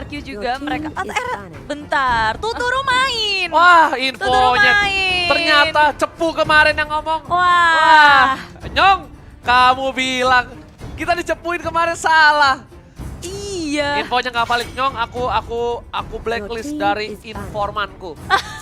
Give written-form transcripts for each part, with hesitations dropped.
RRQ juga mereka. Bentar, Tuturu main. Wah, Tuturu infonya main. ternyata Cepu kemarin yang ngomong. Wah. Nyong, kamu bilang kita dicepuin kemarin salah. Iya. Infonya nggak valid, Nyong. Aku blacklist dari informanku.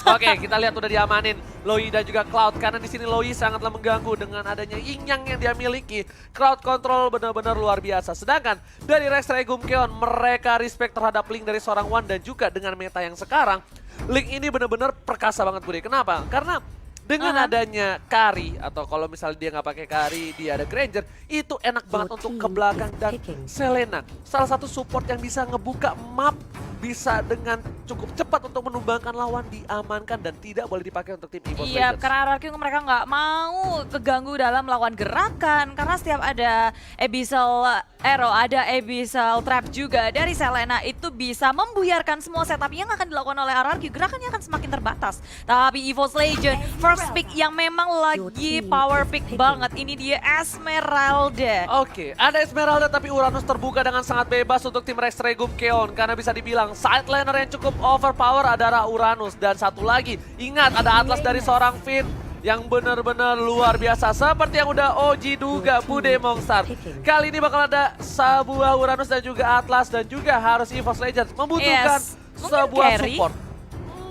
Oke, kita lihat udah diamanin Loi dan juga Cloud karena di sini Loi sangatlah mengganggu dengan adanya Yin-Yang yang dia miliki. Crowd control benar-benar luar biasa. Sedangkan dari Rex Regum Keon mereka respect terhadap Link dari seorang Wan dan juga dengan meta yang sekarang Link ini benar-benar perkasa banget Bude. Kenapa? Karena dengan adanya Kari atau kalau misalnya dia nggak pakai Kari, dia ada Granger, itu enak banget untuk ke belakang dan Selena. Salah satu support yang bisa ngebuka map, bisa dengan cukup cepat untuk menumbangkan lawan, diamankan dan tidak boleh dipakai untuk tim EVOS Iya, Legends. karena RRQ mereka nggak mau keganggu dalam melakukan gerakan karena setiap ada Abyssal Arrow, ada Abyssal Trap juga dari Selena itu bisa membuyarkan semua setup yang akan dilakukan oleh RRQ. Gerakannya akan semakin terbatas. Tapi EVOS Legends first pick yang memang lagi power pick banget. Ini dia Esmeralda. Oke, ada Esmeralda tapi Uranus terbuka dengan sangat bebas untuk tim Rex Regum Keon karena bisa dibilang side laner yang cukup overpower adalah Uranus dan satu lagi ingat ada Atlas dari seorang Finn yang benar-benar luar biasa seperti yang udah Oji duga Bude Mongstar. Kali ini bakal ada sebuah Uranus dan juga Atlas dan juga harus EVOS Legends membutuhkan sebuah carry? support.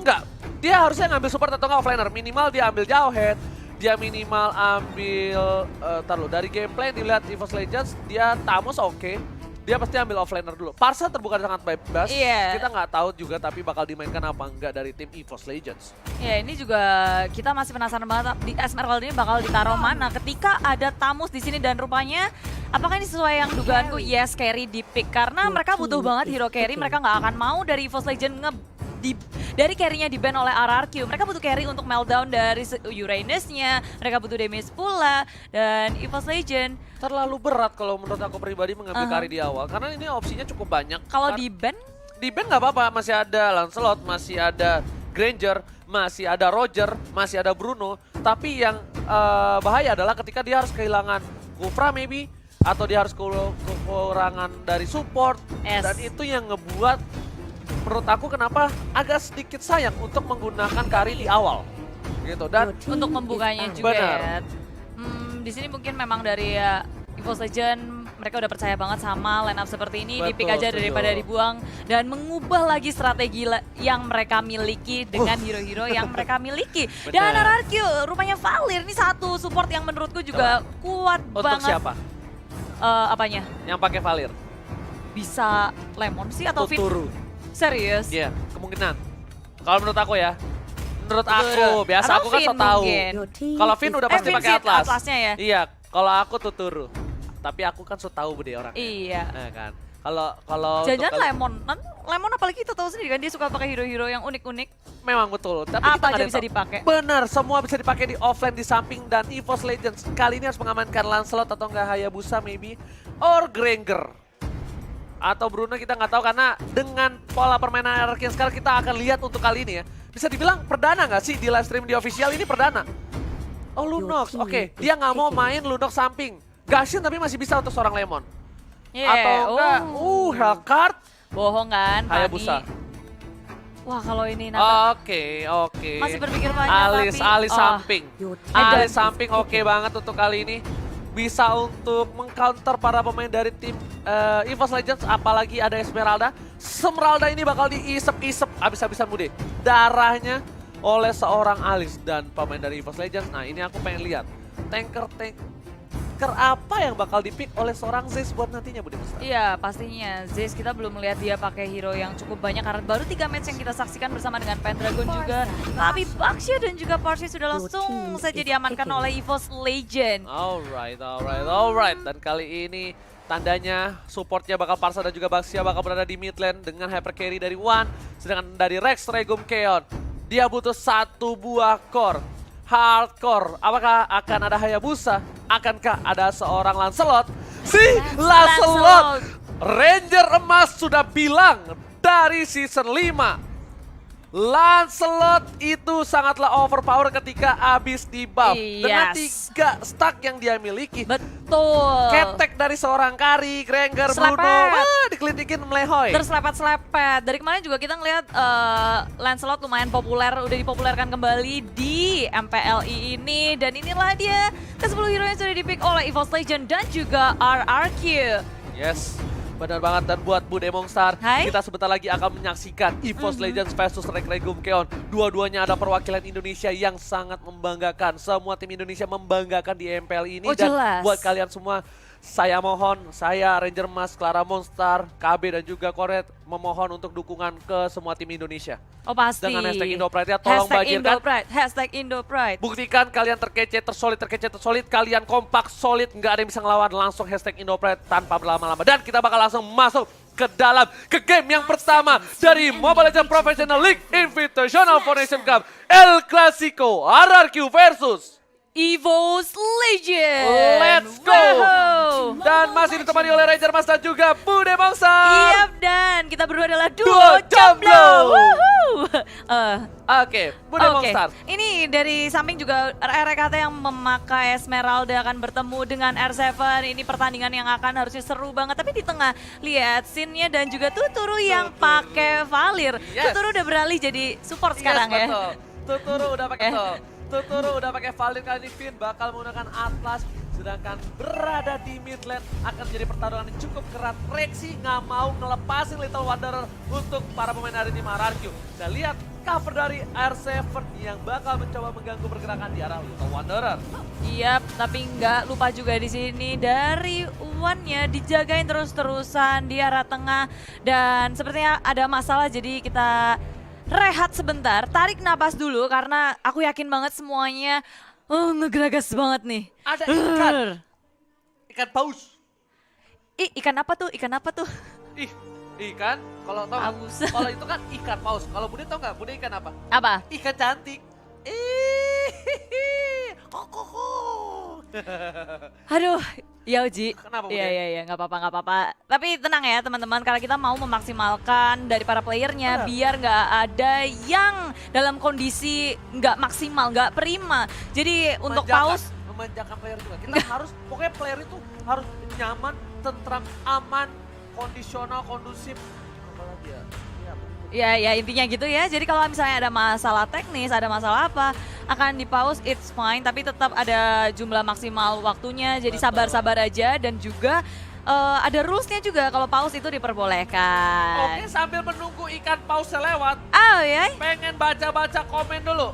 Enggak, dia harusnya ngambil support atau nggak offlaner, minimal dia ambil jauh head. Dia minimal ambil, dari gameplay dilihat EVOS Legends, dia Tamus oke. Dia pasti ambil offlaner dulu. Parsa terbuka sangat bebas, kita nggak tahu juga tapi bakal dimainkan apa enggak dari tim EVOS Legends. Ya ini juga kita masih penasaran banget di Esmeralda ini bakal ditaruh mana ketika ada Tamus di sini dan rupanya apakah ini sesuai yang dugaanku? Yes, carry di pick karena mereka butuh banget hero carry, mereka nggak akan mau dari EVOS Legends dari carry-nya di ban oleh RRQ. Mereka butuh carry untuk meltdown dari Uranus-nya, mereka butuh damage pula, dan EVOS Legend Terlalu berat kalau menurut aku pribadi mengambil carry di awal, karena ini opsinya cukup banyak. kalau di ban Di ban nggak apa-apa, masih ada Lancelot, masih ada Granger, masih ada Roger, masih ada Bruno. Tapi yang bahaya adalah ketika dia harus kehilangan Kufra maybe, atau dia harus kekurangan dari support. Dan itu yang ngebuat menurut aku kenapa agak sedikit sayang untuk menggunakan carry di awal. Gitu. Dan untuk membukanya juga benar. ya. Di sini mungkin memang dari EVOS Legend mereka udah percaya banget sama line up seperti ini, di pick aja daripada dibuang dan mengubah lagi strategi yang mereka miliki dengan hero-hero yang mereka miliki. Dan RRQ rupanya Valir ini satu support yang menurutku juga kuat banget. Untuk siapa? Apanya? Yang pakai Valir? Bisa Lemon sih atau Finn? Tuturu. Serius? Iya, kemungkinan. Kalau menurut aku ya. Menurut aku, biasa Atau aku kan Finn so tahu. mungkin. Kalau Finn udah pasti Finn pakai sih Atlas. Atlasnya ya? Iya, kalau aku Tuturu. Tapi aku kan so tahu bude orang. Iya. Nah kan. Kalau Jangan Lemon. Lemon apalagi kita tahu sendiri kan dia suka pakai hero-hero yang unik-unik. memang betul. Tapi Apa kita nggak aja ada bisa tahu. dipakai. Benar, semua bisa dipakai di offline di samping dan EVOS Legends kali ini harus mengamankan Lancelot atau enggak Hayabusa maybe or Granger. Atau Bruno kita nggak tahu karena dengan pola permainan RRQ yang sekarang kita akan lihat untuk kali ini ya. Bisa dibilang perdana nggak sih di live stream di official ini perdana? Oh Lunox, oke. Dia nggak mau main Lunox samping. Gashin tapi masih bisa untuk seorang Lemon. Atau enggak, Hellcard. Bohong kan, Hayabusa. Fanny? Wah kalau ini Nathan Oke. masih berpikir banyak Alis tapi samping. Alis samping oke banget untuk kali ini. Bisa untuk mengcounter para pemain dari tim EVOS Legends, apalagi ada Esmeralda. Esmeralda ini bakal diisep-isep abis-abisan bude darahnya oleh seorang Alis dan pemain dari EVOS Legends. Nah ini aku pengen lihat tanker apa yang bakal dipick oleh seorang Zeus buat nantinya bude Mas. Iya pastinya Zeus kita belum melihat dia pakai hero yang cukup banyak karena baru 3 match yang kita saksikan bersama dengan Pendragon juga. Tapi Baxia dan juga Parsi sudah langsung saja diamankan oleh EVOS Legend. Alright. Dan kali ini tandanya supportnya bakal Parsa dan juga Baxia bakal berada di mid lane dengan hyper carry dari Wan. Sedangkan dari Rex Regum Keon dia butuh satu buah core. Hardcore, apakah akan ada Hayabusa? Akankah ada seorang Lancelot? Si Lancelot! Ranger emas sudah bilang dari season 5. Lancelot itu sangatlah overpower ketika habis di buff. Dengan Yes. 3 stack yang dia miliki. Betul. Ketek dari seorang Kari, Granger, Selepet. Bruno. Dikelitikin melehoy. Terselepet-selepet. Dari kemarin juga kita ngeliat Lancelot lumayan populer, udah dipopulerkan kembali di MPLI ini. Dan inilah dia ke-10 hero yang sudah dipick oleh EVOS Legend dan juga RRQ. Yes, benar banget. Dan buat Bude Mongstar, Hai. kita sebentar lagi akan menyaksikan EVOS Legends versus Regum Keon. Dua-duanya ada perwakilan Indonesia yang sangat membanggakan. Semua tim Indonesia membanggakan di MPL ini. Oh, Dan jelas. buat kalian semua, saya mohon, saya Ranger Mas, Clara Monstar, KB dan juga Koret memohon untuk dukungan ke semua tim Indonesia. Oh pasti. Dengan hashtag Indopride ya, tolong banjirkan. Hashtag Indopride. Buktikan kalian terkece, tersolid, kalian kompak, solid, nggak ada yang bisa ngelawan. Langsung hashtag Indopride tanpa berlama-lama. Dan kita bakal langsung masuk ke game yang pertama dari Mobile Legends Professional League Invitational Foundation Cup. El Clasico RRQ versus EVOS Legend. Let's go! Wow. Dan masih ditemani oleh Ranger Mas dan juga Bude Bangsa. Iya, dan kita berdua adalah Duo duo Jomblo. Jomblo. Oke, Bude Oke, Mongstar. ini dari samping juga RRKT yang memakai Esmeralda akan bertemu dengan R7. Ini pertandingan yang akan harusnya seru banget. Tapi di tengah lihat scene-nya dan juga Tuturu yang pakai Valir. Yes. Tuturu udah beralih jadi support sekarang ya. Betul. Tuturu udah pakai Eh. Tuturu udah pakai Valir, kali ini Finn bakal menggunakan Atlas. Sedangkan berada di mid lane akan menjadi pertarungan yang cukup keras. Rexy nggak mau ngelepasin Little Wanderer untuk para pemain dari tim RRQ. Dan lihat cover dari R7 yang bakal mencoba mengganggu pergerakan di arah Little Wanderer. Iya, tapi nggak lupa juga di sini dari One-nya dijagain terus-terusan di arah tengah. Dan sepertinya ada masalah, jadi kita rehat sebentar, tarik napas dulu karena aku yakin banget semuanya ngegeragas banget nih. Ada ikan, ikan paus. Ih, ikan apa tuh? Ikan apa tuh? Ih, ikan. Kalau tau nggak? Aus. Kalau itu kan ikan paus. Kalau Bude tau nggak? Bude ikan apa? Apa? Ikan cantik. Koko. Aduh, ya Uji. Kenapa, Iya, Budi? iya, nggak apa-apa. Tapi tenang ya teman-teman, karena kita mau memaksimalkan dari para playernya Benar. biar nggak ada yang dalam kondisi nggak maksimal, nggak prima. Jadi untuk paus, Memanjakan player juga. Kita harus, pokoknya player itu harus nyaman, tentram, aman, kondisional, kondusif. Apalagi ya? ya intinya gitu ya. Jadi kalau misalnya ada masalah teknis, ada masalah apa, akan di pause, it's fine. Tapi tetap ada jumlah maksimal waktunya, jadi Betul. sabar-sabar aja. Dan juga ada rules-nya juga kalau pause itu diperbolehkan. Oke, sambil menunggu ikan paus lewat, Oh ya, pengen baca-baca komen dulu.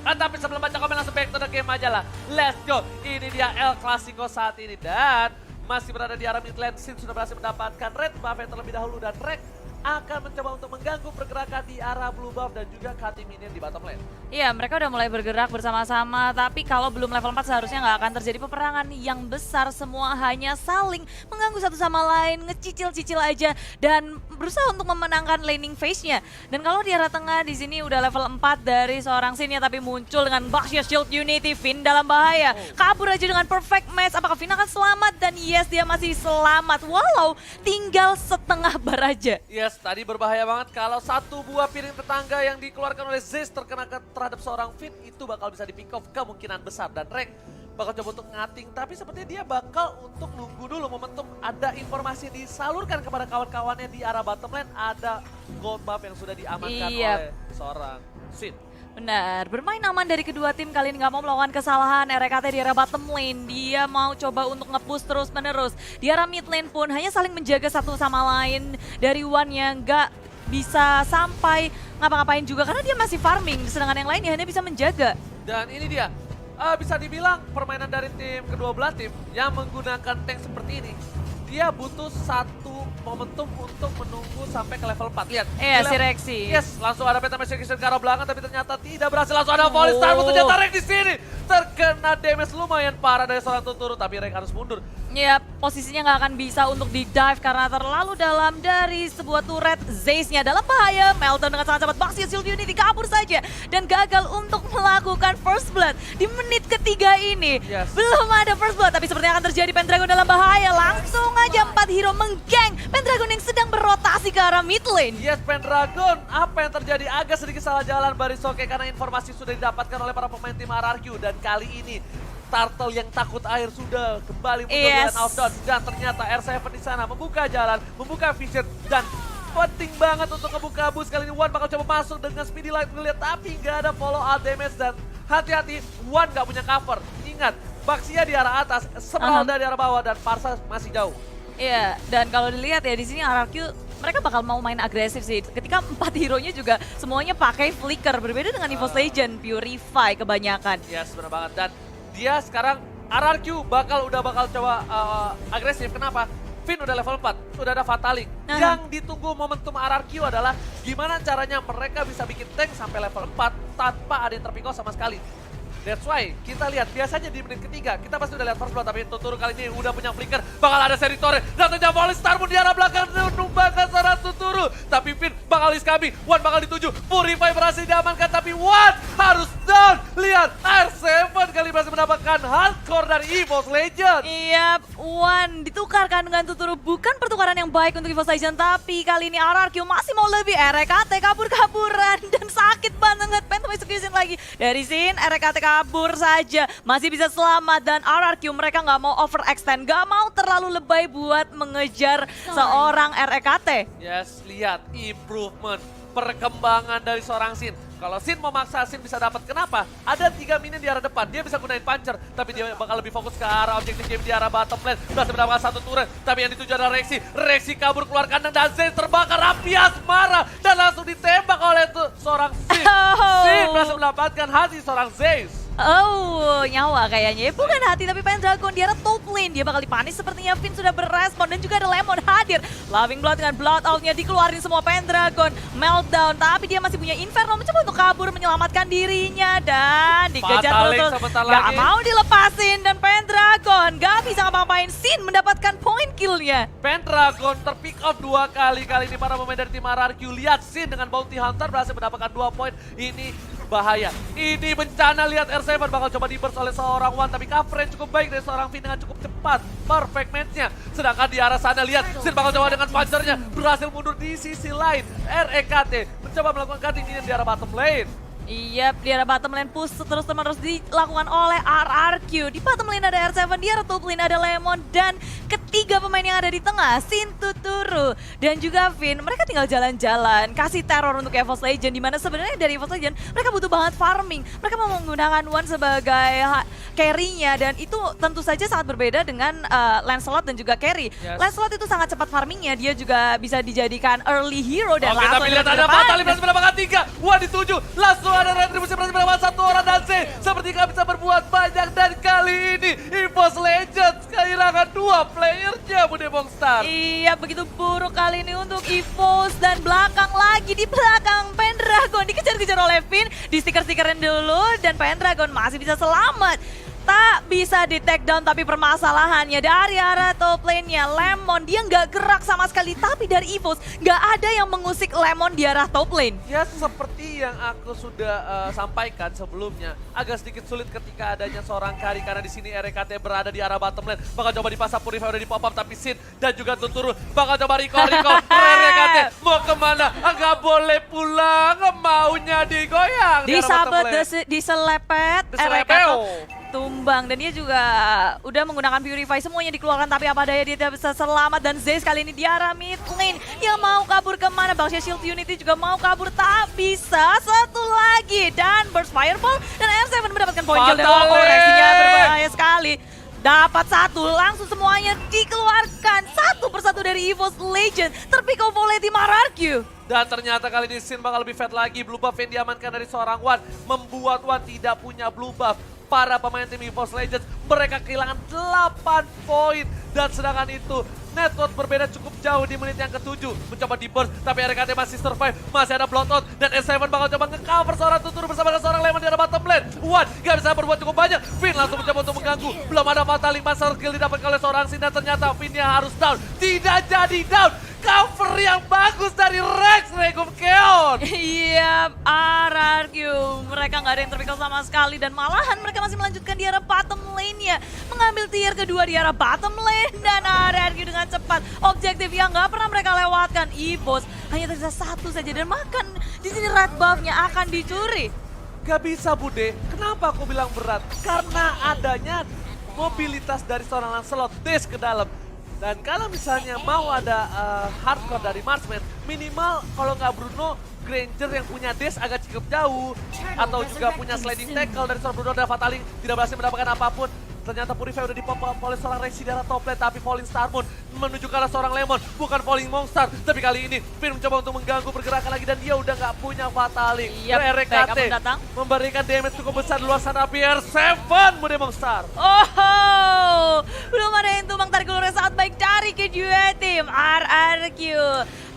Tapi sebelum baca komen langsung back to the game aja lah. Let's go. Ini dia El Clasico saat ini. Dan masih berada di arah mid lane. Sin sudah berhasil mendapatkan red buff yang terlebih dahulu. Dan Rek akan mencoba untuk mengganggu pergerakan di arah blue buff dan juga cutting minion di bottom lane. iya mereka udah mulai bergerak bersama-sama. Tapi kalau belum level 4 seharusnya nggak akan terjadi peperangan yang besar. Semua hanya saling mengganggu satu sama lain, ngecicil-cicil aja dan berusaha untuk memenangkan laning phase-nya. Dan kalau di arah tengah di sini udah level 4 dari seorang Sin-nya, tapi muncul dengan Baxia Shield Unity. Finn dalam bahaya, kabur aja dengan perfect match. Apakah Finn akan selamat? Dan yes, dia masih selamat walau tinggal setengah bar aja. Yes, tadi berbahaya banget kalau satu buah piring tetangga yang dikeluarkan oleh Zeus terkena terhadap seorang Finn, itu bakal bisa di pick off kemungkinan besar. Dan Rek bakal coba untuk ngating, tapi sepertinya dia bakal untuk nunggu dulu momentum. Ada informasi disalurkan kepada kawan-kawannya di arah bottom lane, ada gold buff yang sudah diamankan Iya. oleh seorang Sin. Benar, bermain aman dari kedua tim kali ini, nggak mau melakukan kesalahan. RKT di arah bottom lane, dia mau coba untuk nge-push terus menerus. Di arah mid lane pun hanya saling menjaga satu sama lain. Dari One yang nggak bisa sampai ngapa-ngapain juga karena dia masih farming, sedangkan yang lainnya hanya bisa menjaga. Dan ini dia, bisa dibilang permainan dari tim kedua belah tim yang menggunakan tank seperti ini. Dia butuh satu momentum untuk menunggu sampai ke level 4. Lihat. Iya, di si level- Rexy. Yes, langsung ada Peta Execution ke arah belakang tapi ternyata tidak berhasil. Langsung ada volley star, Oh. ternyata Rex di sini. Terkena damage lumayan parah dari seorang Tuturu, tapi Rex harus mundur. Ya, posisinya nggak akan bisa untuk di-dive karena terlalu dalam dari sebuah turret. Zayce-nya dalam bahaya. Meltdown dengan sangat cepat. Baxia Shield Unity kabur saja. Dan gagal untuk melakukan first blood di menit ketiga ini. Yes. Belum ada first blood, tapi sepertinya akan terjadi. Pendragon dalam bahaya. Langsung aja 4 hero menggeng Pendragon yang sedang berotasi ke arah mid lane. Yes, Pendragon, apa yang terjadi? Agak sedikit salah jalan Barisoke karena informasi sudah didapatkan oleh para pemain tim RRQ. Dan kali ini Turtle yang takut air sudah kembali muncul dengan outdoor. Dan ternyata R7 di sana membuka jalan, membuka vision. Dan penting banget untuk ngebuka bus. Kali ini Wan bakal coba masuk dengan speedy light ngeliat. Tapi nggak ada follow out damage. Dan hati-hati, Wan nggak punya cover. Ingat, Baxia di arah atas, Esmeralda di arah bawah. Dan Parsa masih jauh. Iya, dan kalau dilihat ya di sini RRQ mereka bakal mau main agresif sih. Ketika 4 hero-nya juga semuanya pakai flicker, berbeda dengan EVOS Legend, Purify kebanyakan. Yes, benar banget. Dan dia sekarang RRQ udah bakal coba agresif. Kenapa? Finn udah level 4, udah ada Fatalik. Yang ditunggu momentum RRQ adalah gimana caranya mereka bisa bikin tank sampai level 4 tanpa ada yang terpikau sama sekali. That's why kita lihat biasanya di menit ketiga kita pasti udah lihat first blood, tapi Tuturu kali ini udah punya flicker, bakal ada seri torre dan ternyata oleh Starmoon di arah belakang numbangkan seorang Tuturu, tapi Finn bakal iskabi, Wan bakal dituju, Purify berhasil diamankan tapi Wan harus down. Lihat R7 kali berhasil mendapatkan hardcore dari EVOS Legend. Iya, Wan ditukarkan dengan Tuturu, bukan pertukaran yang baik untuk EVOS Legend, tapi kali ini RRQ masih mau lebih. RKT kabur-kaburan dan sakit banget. Phantom Execution lagi dari Sin. RKT kabur saja, masih bisa selamat. Dan RRQ mereka nggak mau overextend, nggak mau terlalu lebay buat mengejar seorang RKT. Yes, lihat improvement, perkembangan dari seorang Sin. Kalau Sin mau maksa, Sin bisa dapat. Kenapa? Ada 3 minion di arah depan, dia bisa gunain puncher, tapi dia bakal lebih fokus ke arah objektif game di arah bottom lane. Berhasil mendapatkan 1 turret, tapi yang dituju adalah Rexy. Rexy kabur keluar kandang dan Zayce terbakar. Rapias marah dan langsung ditembak oleh seorang Sin. Sin berhasil mendapatkan hati seorang Zayce. Oh, nyawa kayaknya. Bukan hati tapi Pendragon di arah top lane. Dia bakal dipanis sepertinya. Finn sudah berespon dan juga ada Lemon hadir. Loving Blood dengan blood out-nya dikeluarin semua Pendragon. Meltdown, tapi dia masih punya Inferno mencoba untuk kabur menyelamatkan dirinya. Dan dikejar terus. Gak mau dilepasin dan Pendragon gak bisa ngapa-ngapain. Sin mendapatkan point kill-nya. Pendragon terpick off 2 kali. Kali ini para pemain dari tim RRQ. Lihat Sin dengan Bounty Hunter berhasil mendapatkan 2 poin. Ini bahaya. Ini bencana. Lihat R7 bakal coba di-burst oleh seorang Wan, tapi coverage cukup baik dari seorang Finn dengan cukup cepat. Perfect match-nya. Sedangkan di arah sana lihat Sin bakal coba dengan puncher-nya berhasil mundur di sisi lain. REKT mencoba melakukan cutting ini di arah bottom lane. Iya, di arah bottom lane push terus-menerus dilakukan oleh RRQ. Di bottom lane ada R7, di arah top lane ada Lemon, dan ketiga pemain yang ada di tengah, Sin, Tuturu, dan juga Finn. Mereka tinggal jalan-jalan, kasih teror untuk EVOS Legend, dimana sebenarnya dari EVOS Legend mereka butuh banget farming. Mereka mau menggunakan Wan sebagai carry-nya, dan itu tentu saja sangat berbeda dengan Lancelot dan juga carry. Yes. Lancelot itu sangat cepat farmingnya, dia juga bisa dijadikan early hero dan Oke, langsung tapi lihat ada Fatalik berhasil mendapatkan 3. Wan dituju, langsung ada retribusi berhasil mendapatkan 1 orang dan Z seperti gak bisa berbuat banyak. Dan kali ini EVOS Legends kehilangan 2 playernya, Bude Bongstar. Iya, begitu buruk kali ini untuk EVOS, dan belakang lagi di belakang Pendragon dikejar-kejar oleh Finn, di stiker-stikerin dulu dan Pendragon masih bisa selamat. Tak bisa di take down, tapi permasalahannya dari arah top lane-nya Lemon, dia nggak gerak sama sekali, tapi dari EVOS nggak ada yang mengusik Lemon di arah top lane. Ya, seperti yang aku sudah sampaikan sebelumnya, agak sedikit sulit ketika adanya seorang carry karena di sini RKT berada di arah bottom lane. Bakal coba dipasang Purify udah di pop up, tapi Sin dan juga Tuturu bakal coba recall. RKT mau kemana? Nggak boleh pulang, maunya digoyang. Disabet, diselepet, RKT tumbang, dan dia juga udah menggunakan Purify, semuanya dikeluarkan, tapi apa daya dia tidak bisa selamat. Dan Zayce kali ini di arah mid lane, yang mau kabur kemana? Baxia Shield Unity juga mau kabur, tak bisa. Satu lagi dan burst fireball, dan R7 mendapatkan poin kill. Oh, reaksinya berbahaya sekali. Dapat 1, langsung semuanya dikeluarkan satu persatu dari EVOS Legend, terpick off oleh tim RRQ. Dan ternyata kali ini Sin bakal lebih fat lagi. Blue buff yang diamankan dari seorang Wan membuat Wan tidak punya blue buff. para pemain tim EVOS Legends. Mereka kehilangan 8 poin. Dan sedangkan itu, Network berbeda cukup jauh di menit yang ke-7. Mencoba di burst, tapi RKT masih survive. Masih ada bloodhound, dan S7 bakal coba nge-cover seorang Tuturu bersama dengan seorang Lemon di arah bottom lane. Wan gak bisa berbuat cukup banyak. Finn langsung mencoba untuk mengganggu. Belum ada Fatalik, Master Kill didapatkan oleh seorang Sin, dan ternyata Finnnya harus down. Tidak jadi down. Cover yang bagus dari Rex Regum Keon. Iya, RRQ. Mereka nggak ada yang terpickle sama sekali dan malahan mereka masih melanjutkan di arah bottom lane-nya. Mengambil tier kedua di arah bottom lane dan RRQ dengan cepat. Objektif yang nggak pernah mereka lewatkan. EVOS hanya tersisa satu saja dan makan di sini red buff-nya akan dicuri. Gak bisa Bude, kenapa aku bilang berat? Karena adanya mobilitas dari seorang Lancelot dash ke dalam. Dan kalau misalnya mau ada hardcore dari Marksman, minimal kalau nggak Bruno, Granger yang punya dash agak cukup jauh. Atau juga punya sliding tackle dari seorang Bruno dan Fatalik tidak berhasil mendapatkan apapun. Ternyata Purify udah dipop oleh seorang Rexy di arah top lane, tapi Falling Star Moon menuju ke arah seorang Lemon, bukan Falling Monster. Tapi kali ini Finn mencoba untuk mengganggu pergerakan lagi dan dia udah nggak punya Fatalik. Yap, RKT datang. memberikan damage cukup besar di luar sana. BR7 Bude Monster. Oh, belum ada yang tumbang tarik ulurnya saat baik dari kedua tim RRQ.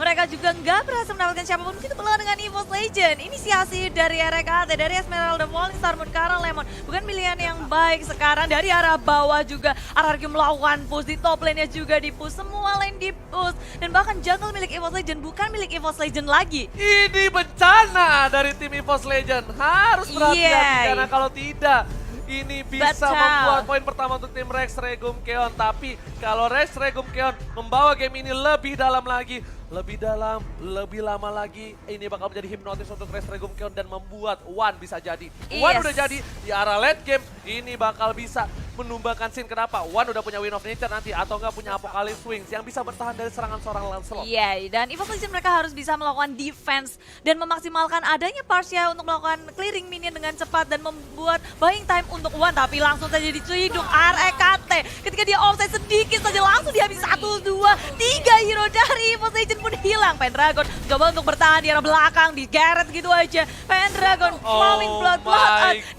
Mereka juga nggak berhasil mendapatkan siapapun begitu pula dengan EVOS Legend. Inisiasi dari RKT, dari Esmeralda, Falling Star Moon, karena Lemon bukan pilihan yang baik sekarang. Dari arah bawah juga RRQ melakukan push, di top lane-nya juga di-push, semua lane di-push. Dan bahkan jungle milik EVOS Legend bukan milik EVOS Legend lagi. Ini bencana dari tim EVOS Legend. Harus berhati-hati karena kalau tidak, ini bisa membuat poin pertama untuk tim Rex Regum Keon. Tapi kalau Rex Regum Keon membawa game ini lebih dalam lagi, lebih dalam, lebih lama lagi, ini bakal menjadi hipnotis untuk Rex Regum Keon dan membuat Wan bisa jadi. Wan udah jadi di arah late game, ini bakal bisa menumbangkan Sin. Kenapa? Wan udah punya Wind of Nature nanti atau nggak punya Apocalypse Wings yang bisa bertahan dari serangan seorang Lancelot. Iya, dan EVOS Legend mereka harus bisa melakukan defense dan memaksimalkan adanya Parsia untuk melakukan clearing minion dengan cepat dan membuat buying time untuk Wan, tapi langsung saja diciduk RKT. Ketika dia offside sedikit saja langsung dihabis 1, 2, 3 hero dari EVOS Legend pun hilang. Pendragon coba untuk bertahan di arah belakang, digeret gitu aja. Pendragon flowing blood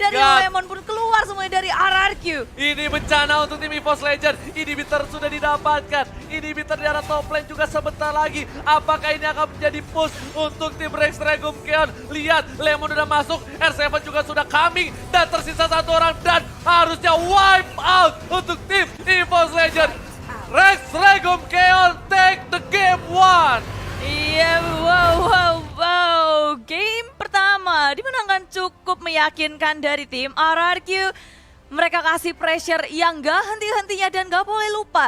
dari Lemon pun keluar semuanya dari RRQ. Ini bencana untuk tim EVOS Legend. Inhibitor sudah didapatkan. Inhibitor di arah top lane juga sebentar lagi. Apakah ini akan menjadi push untuk tim Rex Regum Keon? Lihat, Lemon udah masuk, R7 juga sudah coming, dan tersisa satu orang dan harusnya wipe out untuk tim EVOS Legend. Rex Regum Keon take the game 1. Iya, wow. Game pertama dimenangkan cukup meyakinkan dari tim RRQ. Mereka kasih pressure yang gak henti-hentinya dan gak boleh lupa.